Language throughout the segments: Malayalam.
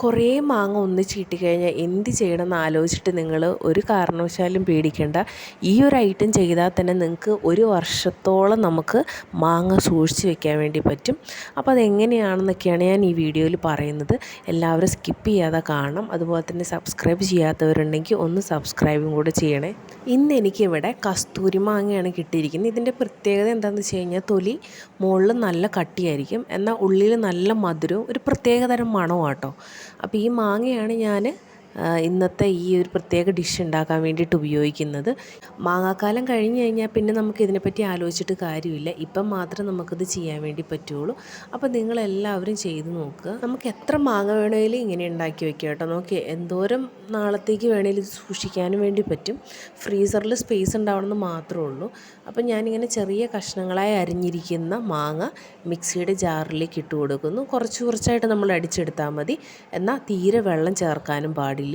കുറേ മാങ്ങ ഒന്നിച്ച് കിട്ടിക്കഴിഞ്ഞാൽ എന്ത് ചെയ്യണമെന്ന് ആലോചിച്ചിട്ട് നിങ്ങൾ ഒരു കാരണവശാലും പേടിക്കേണ്ട. ഈ ഒരു ഐറ്റം ചെയ്താൽ തന്നെ നിങ്ങൾക്ക് ഒരു വർഷത്തോളം നമുക്ക് മാങ്ങ സൂക്ഷിച്ച് വെക്കാൻ വേണ്ടി പറ്റും. അപ്പോൾ അതെങ്ങനെയാണെന്നൊക്കെയാണ് ഞാൻ ഈ വീഡിയോയിൽ പറയുന്നത്. എല്ലാവരും സ്കിപ്പ് ചെയ്യാതെ കാണണം. അതുപോലെ തന്നെ സബ്സ്ക്രൈബ് ചെയ്യാത്തവരുണ്ടെങ്കിൽ ഒന്ന് സബ്സ്ക്രൈബും കൂടെ ചെയ്യണേ. ഇന്ന് എനിക്കിവിടെ കസ്തൂരി മാങ്ങയാണ് കിട്ടിയിരിക്കുന്നത്. ഇതിൻ്റെ പ്രത്യേകത എന്താണെന്ന് വെച്ച് കഴിഞ്ഞാൽ തൊലി മുകളിൽ നല്ല കട്ടിയായിരിക്കും, എന്നാൽ ഉള്ളിൽ നല്ല മധുരവും ഒരു പ്രത്യേകതരം മണവും കേട്ടോ. അപ്പോൾ ഈ മാങ്ങയാണ് ഞാൻ ഇന്നത്തെ ഈ ഒരു പ്രത്യേക ഡിഷ് ഉണ്ടാക്കാൻ വേണ്ടിയിട്ട് ഉപയോഗിക്കുന്നത്. മാങ്ങാക്കാലം കഴിഞ്ഞ് കഴിഞ്ഞാൽ പിന്നെ നമുക്ക് ഇതിനെപ്പറ്റി ആലോചിച്ചിട്ട് കാര്യമില്ല. ഇപ്പം മാത്രം നമുക്കിത് ചെയ്യാൻ വേണ്ടി പറ്റുള്ളൂ. അപ്പോൾ നിങ്ങളെല്ലാവരും ചെയ്ത് നോക്കുക. നമുക്ക് എത്ര മാങ്ങ വേണമെങ്കിലും ഇങ്ങനെ ഉണ്ടാക്കി വെക്കാം കേട്ടോ. നമുക്ക് എന്തോരം നാളത്തേക്ക് വേണമെങ്കിലും ഇത് സൂക്ഷിക്കാനും വേണ്ടി പറ്റും. ഫ്രീസറിൽ സ്പേസ് ഉണ്ടാവണമെന്ന് മാത്രമേ ഉള്ളൂ. അപ്പോൾ ഞാനിങ്ങനെ ചെറിയ കഷ്ണങ്ങളായി അരിഞ്ഞിരിക്കുന്ന മാങ്ങ മിക്സിയുടെ ജാറിലേക്ക് ഇട്ട് കൊടുക്കുന്നു. കുറച്ചായിട്ട് നമ്മൾ അടിച്ചെടുത്താൽ മതി. എന്നാൽ തീരെ വെള്ളം ചേർക്കാനും പാടില്ല.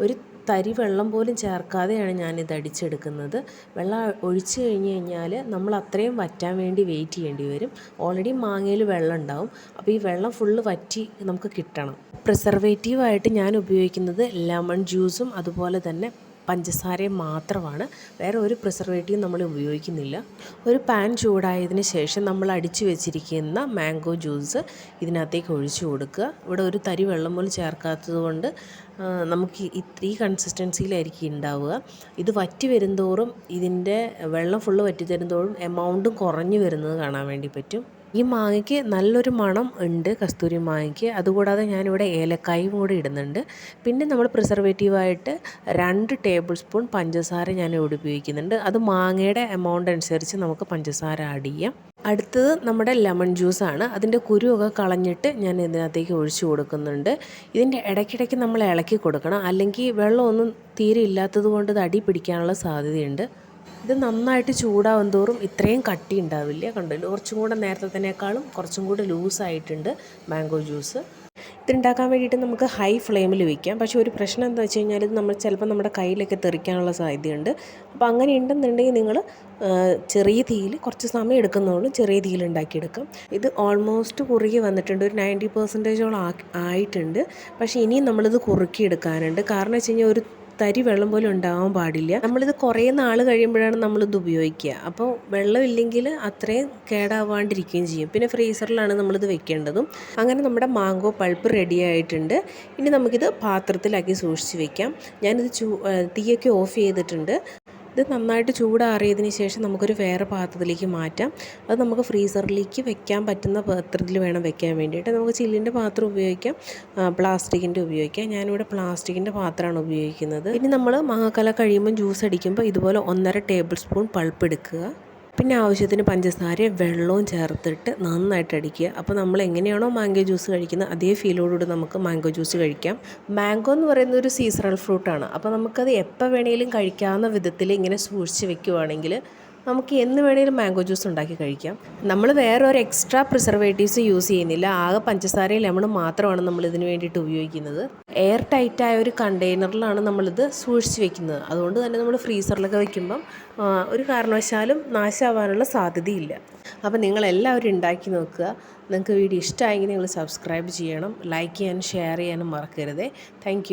ഒരു തരി വെള്ളം പോലും ചേർക്കാതെയാണ് ഞാനിത് അടിച്ചെടുക്കുന്നത്. വെള്ളം ഒഴിച്ച് കഴിഞ്ഞ് കഴിഞ്ഞാൽ നമ്മൾ അത്രയും വറ്റാൻ വേണ്ടി വെയിറ്റ് ചെയ്യേണ്ടി വരും. ഓൾറെഡി മാങ്ങയിൽ വെള്ളം ഉണ്ടാവും. അപ്പോൾ ഈ വെള്ളം ഫുള്ള് വറ്റി നമുക്ക് കിട്ടണം. പ്രിസർവേറ്റീവായിട്ട് ഞാൻ ഉപയോഗിക്കുന്നത് ലെമൺ ജ്യൂസും അതുപോലെ തന്നെ പഞ്ചസാരയും മാത്രമാണ്. വേറെ ഒരു പ്രിസർവേറ്റീവും നമ്മൾ ഉപയോഗിക്കുന്നില്ല. ഒരു പാൻ ചൂടായതിന് ശേഷം നമ്മൾ അടിച്ചു വെച്ചിരിക്കുന്ന മാംഗോ ജ്യൂസ് ഇതിനകത്തേക്ക് ഒഴിച്ചു കൊടുക്കുക. ഇവിടെ ഒരു തരി വെള്ളം പോലും ചേർക്കാത്തത് കൊണ്ട് നമുക്ക് ഈ കൺസിസ്റ്റൻസിയിലായിരിക്കും ഉണ്ടാവുക. ഇത് വറ്റി വരുന്തോറും ഇതിൻ്റെ വെള്ളം ഫുള്ള് വറ്റി തരുന്തോറും എമൗണ്ടും കുറഞ്ഞു വരുന്നത് കാണാൻ വേണ്ടി പറ്റും. ഈ മാങ്ങയ്ക്ക് നല്ലൊരു മണം ഉണ്ട്, കസ്തൂരി മാങ്ങയ്ക്ക്. അതുകൂടാതെ ഞാനിവിടെ ഏലക്കായും കൂടി ഇടുന്നുണ്ട്. പിന്നെ നമ്മൾ പ്രിസർവേറ്റീവായിട്ട് 2 ടേബിൾ സ്പൂൺ പഞ്ചസാര ഞാനിവിടെ ഉപയോഗിക്കുന്നുണ്ട്. അത് മാങ്ങയുടെ എമൗണ്ട് അനുസരിച്ച് നമുക്ക് പഞ്ചസാര ആഡ് ചെയ്യാം. അടുത്തത് നമ്മുടെ ലെമൺ ജ്യൂസാണ്. അതിൻ്റെ കുരുവൊക്കെ കളഞ്ഞിട്ട് ഞാൻ ഇതിനകത്തേക്ക് ഒഴിച്ചു കൊടുക്കുന്നുണ്ട്. ഇതിൻ്റെ ഇടയ്ക്കിടയ്ക്ക് നമ്മൾ ഇളക്കി കൊടുക്കണം, അല്ലെങ്കിൽ വെള്ളമൊന്നും തീരെ ഇല്ലാത്തത് കൊണ്ട് ഇത് അടി പിടിക്കാനുള്ള സാധ്യതയുണ്ട്. ഇത് നന്നായിട്ട് ചൂടാവും തോറും ഇത്രയും കട്ടി ഉണ്ടാവില്ല. കണ്ടല്ലോ, കുറച്ചും കൂടെ നേരത്തേക്കാളും കുറച്ചും കൂടെ ലൂസായിട്ടുണ്ട് മാംഗോ ജ്യൂസ്. ഇതുണ്ടാക്കാൻ വേണ്ടിയിട്ട് നമുക്ക് ഹൈ ഫ്ലെയിമിൽ വയ്ക്കാം. പക്ഷേ ഒരു പ്രശ്നം എന്താ വെച്ച് കഴിഞ്ഞാൽ ഇത് നമ്മൾ ചിലപ്പോൾ നമ്മുടെ കയ്യിലൊക്കെ തെറിക്കാനുള്ള സാധ്യതയുണ്ട്. അപ്പോൾ അങ്ങനെ ഉണ്ടെന്നുണ്ടെങ്കിൽ നിങ്ങൾ ചെറിയ തീയിൽ കുറച്ച് സമയം എടുക്കുന്നുള്ളൂ, ചെറിയ തീയിൽ ഉണ്ടാക്കിയെടുക്കാം. ഇത് ഓൾമോസ്റ്റ് കുറുകി വന്നിട്ടുണ്ട്. ഒരു 90% ആയിട്ടുണ്ട്. പക്ഷേ ഇനിയും നമ്മളിത് കുറുക്കിയെടുക്കാനുണ്ട്. കാരണം വെച്ച് കഴിഞ്ഞാൽ ഒരു തരി വെള്ളം പോലും ഉണ്ടാവാൻ പാടില്ല. നമ്മളിത് കുറേ നാൾ കഴിയുമ്പോഴാണ് നമ്മളിത് ഉപയോഗിക്കുക. അപ്പോൾ വെള്ളമില്ലെങ്കിൽ അത്രയും കേടാവാണ്ടിരിക്കുകയും ചെയ്യും. പിന്നെ ഫ്രീസറിലാണ് നമ്മളിത് വെക്കേണ്ടതും. അങ്ങനെ നമ്മുടെ മാംഗോ പൾപ്പ് റെഡി ആയിട്ടുണ്ട്. ഇനി നമുക്കിത് പാത്രത്തിലാക്കി സൂക്ഷിച്ച് വെക്കാം. ഞാനിത് തീയൊക്കെ ഓഫ് ചെയ്തിട്ടുണ്ട്. ഇത് നന്നായിട്ട് ചൂടാറിയതിന് ശേഷം നമുക്കൊരു വേറെ പാത്രത്തിലേക്ക് മാറ്റാം. അത് നമുക്ക് ഫ്രീസറിലേക്ക് വെക്കാൻ പറ്റുന്ന പാത്രത്തിൽ വേണം വെക്കാൻ വേണ്ടിയിട്ട്. നമുക്ക് ചില്ലിൻ്റെ പാത്രം ഉപയോഗിക്കാം, പ്ലാസ്റ്റിക്കിൻ്റെ ഉപയോഗിക്കാം. ഞാനിവിടെ പ്ലാസ്റ്റിക്കിൻ്റെ പാത്രമാണ് ഉപയോഗിക്കുന്നത്. ഇനി നമ്മൾ മാങ്ങാക്കല കഴിയുമ്പോൾ ജ്യൂസ് അടിക്കുമ്പോൾ ഇതുപോലെ 1.5 ടേബിൾ സ്പൂൺ പൾപ്പ് എടുക്കുക. പിന്നെ ആവശ്യത്തിന് പഞ്ചസാരയും വെള്ളവും ചേർത്തിട്ട് നന്നായിട്ട് അടിക്കുക. അപ്പോൾ നമ്മൾ എങ്ങനെയാണോ മാംഗോ ജ്യൂസ് കഴിക്കുന്നത് അതേ ഫീലോടുകൂടി നമുക്ക് മാംഗോ ജ്യൂസ് കഴിക്കാം. മാംഗോ എന്ന് പറയുന്നത് ഒരു സീസണൽ ഫ്രൂട്ടാണ്. അപ്പോൾ നമുക്കത് എപ്പോൾ വേണമെങ്കിലും കഴിക്കാവുന്ന വിധത്തിൽ ഇങ്ങനെ സൂക്ഷിച്ച് വെക്കുവാണെങ്കിൽ നമുക്ക് എന്ന് വേണമെങ്കിലും മാംഗോ ജ്യൂസ് ഉണ്ടാക്കി കഴിക്കാം. നമ്മൾ വേറെ ഒരു എക്സ്ട്രാ പ്രിസർവേറ്റീവ്സ് യൂസ് ചെയ്യുന്നില്ല. ആകെ പഞ്ചസാരയും ലെമണും മാത്രമാണ് നമ്മൾ ഇതിന് വേണ്ടിയിട്ട് ഉപയോഗിക്കുന്നത്. എയർ ടൈറ്റായ ഒരു കണ്ടെയ്നറിലാണ് നമ്മളിത് സൂക്ഷിച്ച് വെക്കുന്നത്. അതുകൊണ്ട് തന്നെ നമ്മൾ ഫ്രീസറിലൊക്കെ വെക്കുമ്പം ഒരു കാരണവശാലും നാശമാവാനുള്ള സാധ്യതയില്ല. അപ്പോൾ നിങ്ങളെല്ലാവരും ഉണ്ടാക്കി നോക്കുക. നിങ്ങൾക്ക് വീഡിയോ ഇഷ്ടമായെങ്കിൽ നിങ്ങൾ സബ്സ്ക്രൈബ് ചെയ്യണം, ലൈക്ക് ചെയ്യാനും ഷെയർ ചെയ്യാനും മറക്കരുതേ. താങ്ക്